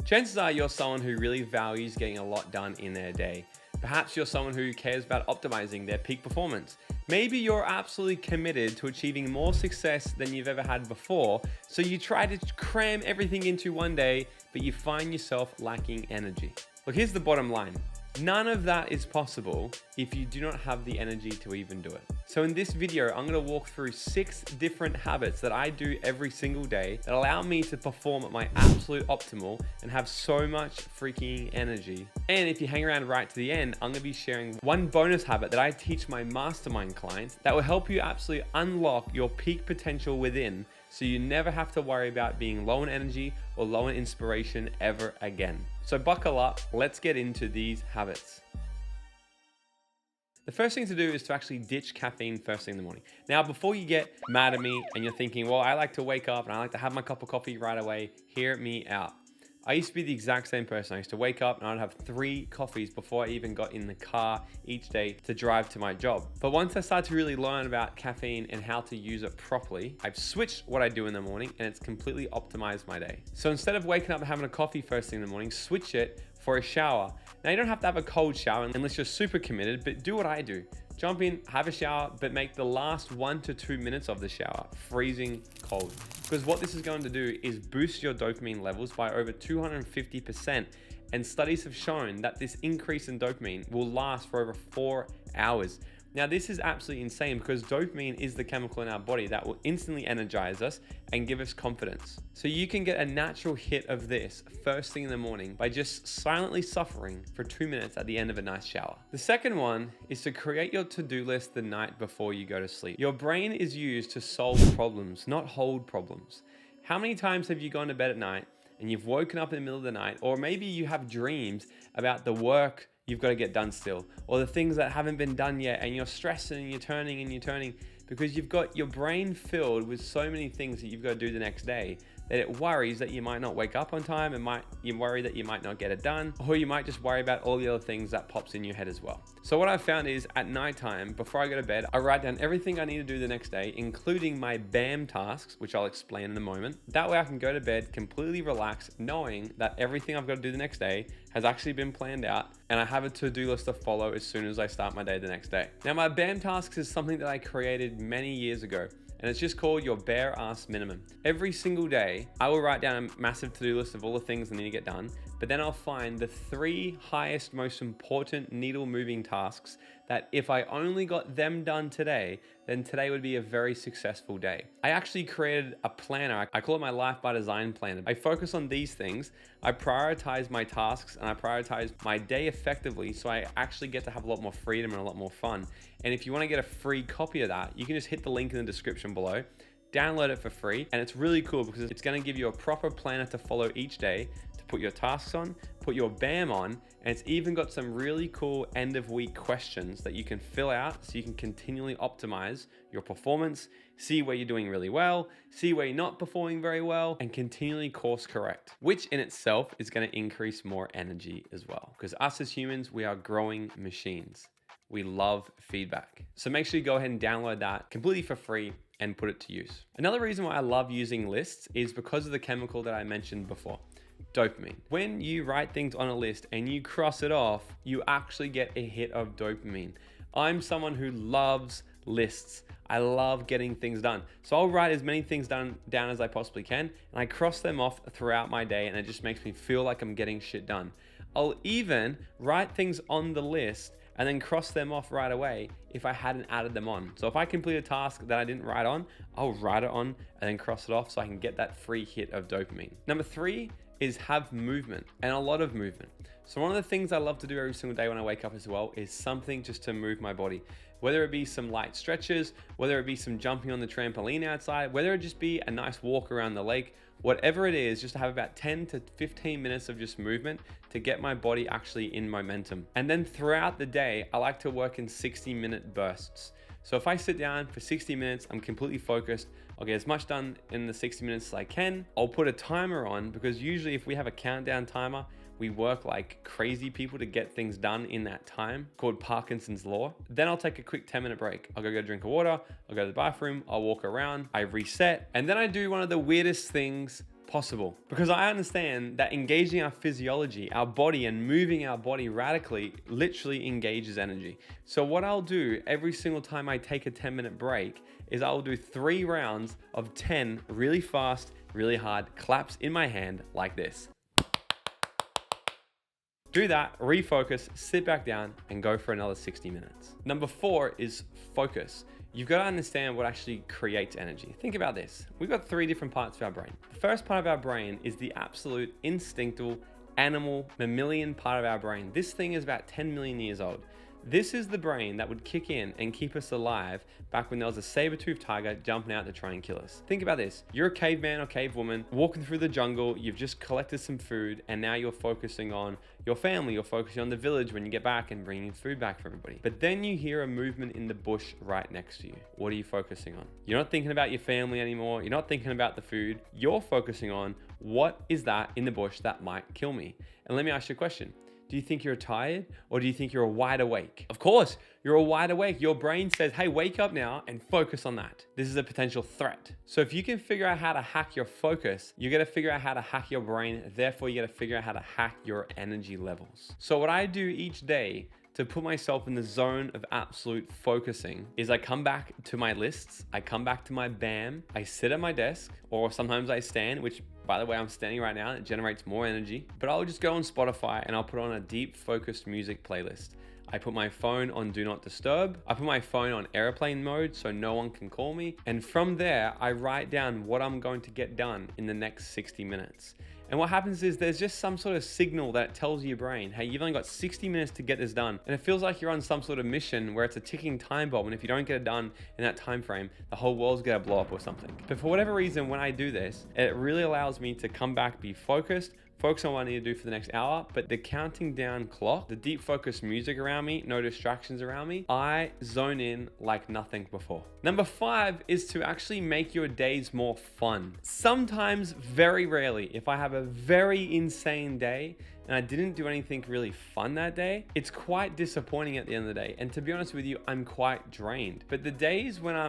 Chances are you're someone who really values getting a lot done in their day. Perhaps you're someone who cares about optimizing their peak performance. Maybe you're absolutely committed to achieving more success than you've ever had before, so you try to cram everything into one day, but you find yourself lacking energy. Look, here's the bottom line. None of that is possible if you do not have the energy to even do it. So in this video, I'm gonna walk through 6 different habits that I do every single day that allow me to perform at my absolute optimal and have so much freaking energy. And if you hang around right to the end, I'm gonna be sharing one bonus habit that I teach my mastermind clients that will help you absolutely unlock your peak potential within, so you never have to worry about being low in energy or low in inspiration ever again. So buckle up, let's get into these habits. The first thing to do is to actually ditch caffeine first thing in the morning. Now, before you get mad at me and you're thinking, well, I like to wake up and I like to have my cup of coffee right away, hear me out. I used to be the exact same person. I used to wake up and I'd have 3 coffees before I even got in the car each day to drive to my job. But once I started to really learn about caffeine and how to use it properly, I've switched what I do in the morning and it's completely optimized my day. So instead of waking up and having a coffee first thing in the morning, switch it for a shower. Now, you don't have to have a cold shower unless you're super committed, but do what I do. Jump in, have a shower, but make the last 1 to 2 minutes of the shower freezing cold. Because what this is going to do is boost your dopamine levels by over 250%. And studies have shown that this increase in dopamine will last for over 4 hours. Now, this is absolutely insane because dopamine is the chemical in our body that will instantly energize us and give us confidence. So you can get a natural hit of this first thing in the morning by just silently suffering for 2 minutes at the end of a nice shower. The second one is to create your to-do list the night before you go to sleep. Your brain is used to solve problems, not hold problems. How many times have you gone to bed at night and you've woken up in the middle of the night, or maybe you have dreams about the work you've got to get done still, or the things that haven't been done yet, and you're stressing and you're turning because you've got your brain filled with so many things that you've got to do the next day that it worries that you might not wake up on time, and you worry that you might not get it done, or you might just worry about all the other things that pops in your head as well. So what I've found is at nighttime, before I go to bed, I write down everything I need to do the next day, including my BAM tasks, which I'll explain in a moment. That way I can go to bed completely relaxed, knowing that everything I've got to do the next day has actually been planned out, and I have a to-do list to follow as soon as I start my day the next day. Now, my BAM tasks is something that I created many years ago, and it's just called your bare ass minimum. Every single day, I will write down a massive to-do list of all the things I need to get done, but then I'll find the 3 highest, most important needle moving tasks that if I only got them done today, then today would be a very successful day. I actually created a planner. I call it my Life by Design planner. I focus on these things. I prioritize my tasks and I prioritize my day effectively, so I actually get to have a lot more freedom and a lot more fun. And if you want to get a free copy of that, you can just hit the link in the description below, download it for free. And it's really cool because it's going to give you a proper planner to follow each day, to put your tasks on, put your BAM on, and it's even got some really cool end of week questions that you can fill out so you can continually optimize your performance, see where you're doing really well, see where you're not performing very well, and continually course correct, which in itself is going to increase more energy as well. Because us as humans, we are growing machines. We love feedback. So make sure you go ahead and download that completely for free and put it to use. Another reason why I love using lists is because of the chemical that I mentioned before, dopamine. When you write things on a list and you cross it off, you actually get a hit of dopamine. I'm someone who loves lists. I love getting things done. So I'll write as many things down as I possibly can, and I cross them off throughout my day, and it just makes me feel like I'm getting shit done. I'll even write things on the list and then cross them off right away if I hadn't added them on. So if I complete a task that I didn't write on, I'll write it on and then cross it off so I can get that free hit of dopamine. Number 3 is have movement, and a lot of movement. So one of the things I love to do every single day when I wake up as well is something just to move my body. Whether it be some light stretches, whether it be some jumping on the trampoline outside, whether it just be a nice walk around the lake, whatever it is, just to have about 10 to 15 minutes of just movement to get my body actually in momentum. And then throughout the day, I like to work in 60-minute bursts. So if I sit down for 60 minutes, I'm completely focused. I'll get as much done in the 60 minutes as I can. I'll put a timer on, because usually if we have a countdown timer, we work like crazy people to get things done in that time, called Parkinson's Law. Then I'll take a quick 10-minute break. I'll go get a drink of water. I'll go to the bathroom. I'll walk around. I reset. And then I do one of the weirdest things possible. Because I understand that engaging our physiology, our body, and moving our body radically literally engages energy. So what I'll do every single time I take a 10-minute break is I'll do 3 rounds of 10 really fast, really hard claps in my hand like this. Do that, refocus, sit back down, and go for another 60 minutes. Number 4 is focus. You've got to understand what actually creates energy. Think about this. We've got 3 different parts of our brain. The first part of our brain is the absolute instinctual, animal, mammalian part of our brain. This thing is about 10 million years old. This is the brain that would kick in and keep us alive back when there was a saber-toothed tiger jumping out to try and kill us. Think about this. You're a caveman or cavewoman walking through the jungle, you've just collected some food, and now you're focusing on your family, you're focusing on the village when you get back and bringing food back for everybody. But then you hear a movement in the bush right next to you. What are you focusing on? You're not thinking about your family anymore. You're not thinking about the food. You're focusing on what is that in the bush that might kill me? And let me ask you a question. Do you think you're tired or do you think you're wide awake? Of course, you're wide awake. Your brain says, hey, wake up now and focus on that. This is a potential threat. So if you can figure out how to hack your focus, you got to figure out how to hack your brain. Therefore, you got to figure out how to hack your energy levels. So what I do each day to put myself in the zone of absolute focusing is I come back to my lists, I come back to my BAM, I sit at my desk, or sometimes I stand, which by the way, I'm standing right now, it generates more energy, but I'll just go on Spotify and I'll put on a deep focused music playlist. I put my phone on do not disturb. I put my phone on airplane mode so no one can call me. And from there, I write down what I'm going to get done in the next 60 minutes. And what happens is there's just some sort of signal that tells your brain, hey, you've only got 60 minutes to get this done. And it feels like you're on some sort of mission where it's a ticking time bomb. And if you don't get it done in that time frame, the whole world's gonna blow up or something. But for whatever reason, when I do this, it really allows me to come back, be focused, focus on what I need to do for the next hour. But the counting down clock, the deep focus music around me, no distractions around me, I zone in like nothing before. Number 5 is to actually make your days more fun. Sometimes, very rarely, if I have a very insane day and I didn't do anything really fun that day, it's quite disappointing at the end of the day. And to be honest with you, I'm quite drained. But the days when I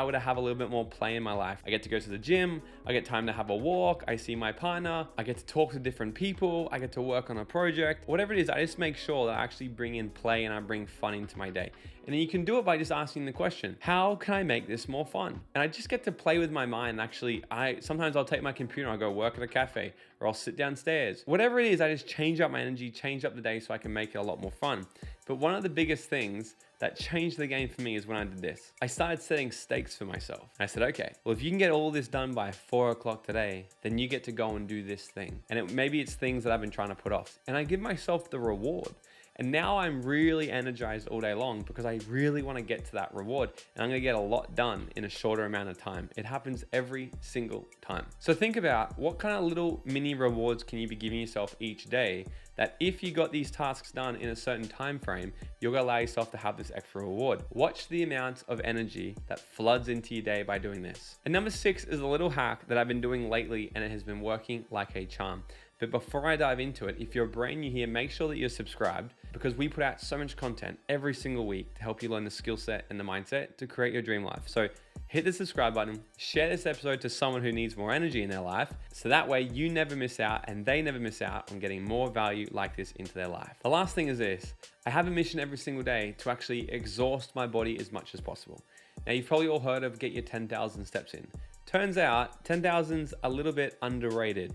would have a little bit more play in my life. I get to go to the gym, I get time to have a walk, I see my partner, I get to talk to different people, I get to work on a project, whatever it is, I just make sure that I actually bring in play and I bring fun into my day. And then you can do it by just asking the question, how can I make this more fun? And I just get to play with my mind. Actually, sometimes I'll take my computer, I'll go work at a cafe, or I'll sit downstairs. Whatever it is, I just change up my energy, change up the day so I can make it a lot more fun. But one of the biggest things that changed the game for me is when I did this. I started setting stakes for myself. I said, okay, well, if you can get all this done by 4 o'clock today, then you get to go and do this thing. And maybe it's things that I've been trying to put off. And I give myself the reward. And now I'm really energized all day long because I really want to get to that reward. And I'm going to get a lot done in a shorter amount of time. It happens every single time. So think about what kind of little mini rewards can you be giving yourself each day that if you got these tasks done in a certain time frame, you're going to allow yourself to have this extra reward. Watch the amount of energy that floods into your day by doing this. And number 6 is a little hack that I've been doing lately and it has been working like a charm. But before I dive into it, if you're brand new here, make sure that you're subscribed because we put out so much content every single week to help you learn the skill set and the mindset to create your dream life. So hit the subscribe button, share this episode to someone who needs more energy in their life. So that way you never miss out and they never miss out on getting more value like this into their life. The last thing is this, I have a mission every single day to actually exhaust my body as much as possible. Now you've probably all heard of get your 10,000 steps in. Turns out 10,000's a little bit underrated.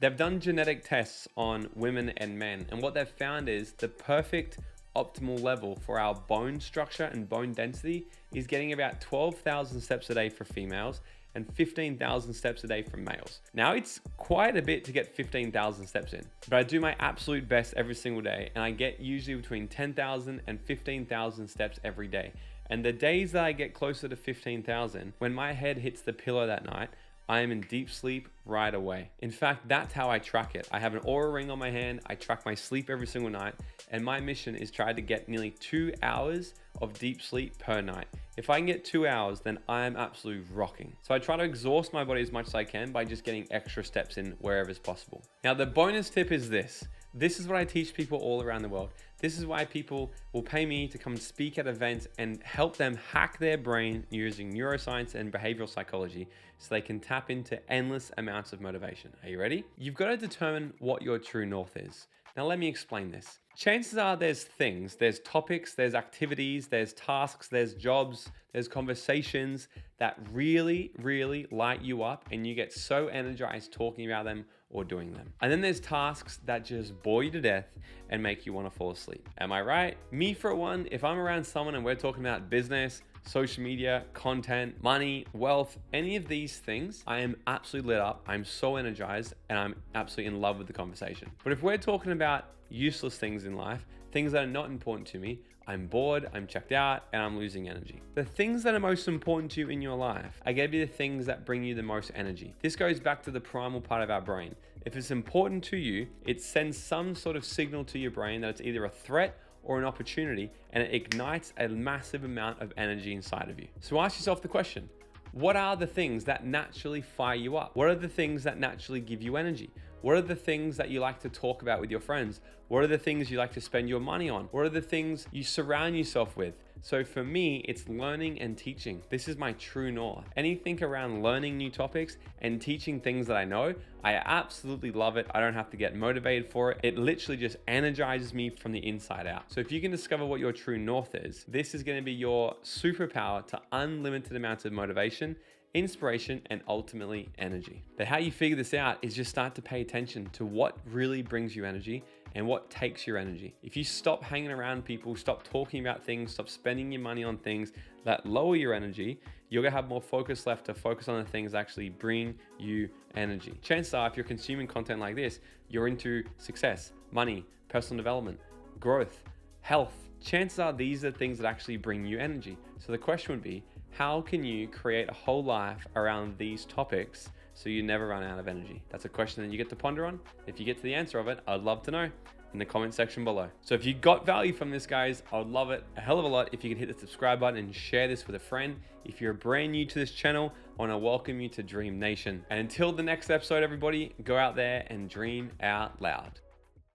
They've done genetic tests on women and men, and what they've found is the perfect optimal level for our bone structure and bone density is getting about 12,000 steps a day for females and 15,000 steps a day for males. Now it's quite a bit to get 15,000 steps in, but I do my absolute best every single day and I get usually between 10,000 and 15,000 steps every day. And the days that I get closer to 15,000, when my head hits the pillow that night, I am in deep sleep right away. In fact, that's how I track it. I have an Oura ring on my hand. I track my sleep every single night. And my mission is try to get nearly 2 hours of deep sleep per night. If I can get 2 hours, then I am absolutely rocking. So I try to exhaust my body as much as I can by just getting extra steps in wherever is possible. Now, the bonus tip is this. This is what I teach people all around the world. This is why people will pay me to come and speak at events and help them hack their brain using neuroscience and behavioral psychology so they can tap into endless amounts of motivation. Are you ready? You've got to determine what your true north is. Now, let me explain this. Chances are there's things, there's topics, there's activities, there's tasks, there's jobs, there's conversations that really, really light you up and you get so energized talking about them or doing them. And then there's tasks that just bore you to death and make you want to fall asleep. Am I right? Me, for one, if I'm around someone and we're talking about business, social media, content, money, wealth, any of these things, I am absolutely lit up. I'm so energized and I'm absolutely in love with the conversation. But if we're talking about useless things in life, things that are not important to me, I'm bored, I'm checked out, and I'm losing energy. The things that are most important to you in your life are going to be the things that bring you the most energy. This goes back to the primal part of our brain. If it's important to you, it sends some sort of signal to your brain that it's either a threat or an opportunity, and it ignites a massive amount of energy inside of you. So ask yourself the question, what are the things that naturally fire you up? What are the things that naturally give you energy? What are the things that you like to talk about with your friends? What are the things you like to spend your money on? What are the things you surround yourself with? So for me, it's learning and teaching. This is my true north. Anything around learning new topics and teaching things that I know, I absolutely love it. I don't have to get motivated for it. It literally just energizes me from the inside out. So if you can discover what your true north is, this is going to be your superpower to unlimited amounts of motivation, inspiration, and ultimately energy. But how you figure this out is just start to pay attention to what really brings you energy and what takes your energy. If you stop hanging around people, stop talking about things, stop spending your money on things that lower your energy, you're gonna have more focus left to focus on the things that actually bring you energy. Chances are, if you're consuming content like this, you're into success, money, personal development, growth, health. Chances are these are things that actually bring you energy. So the question would be, how can you create a whole life around these topics so you never run out of energy? That's a question that you get to ponder on. If you get to the answer of it, I'd love to know in the comment section below. So if you got value from this, guys, I would love it a hell of a lot if you could hit the subscribe button and share this with a friend. If you're brand new to this channel, I want to welcome you to Dream Nation. And until the next episode, everybody, go out there and dream out loud.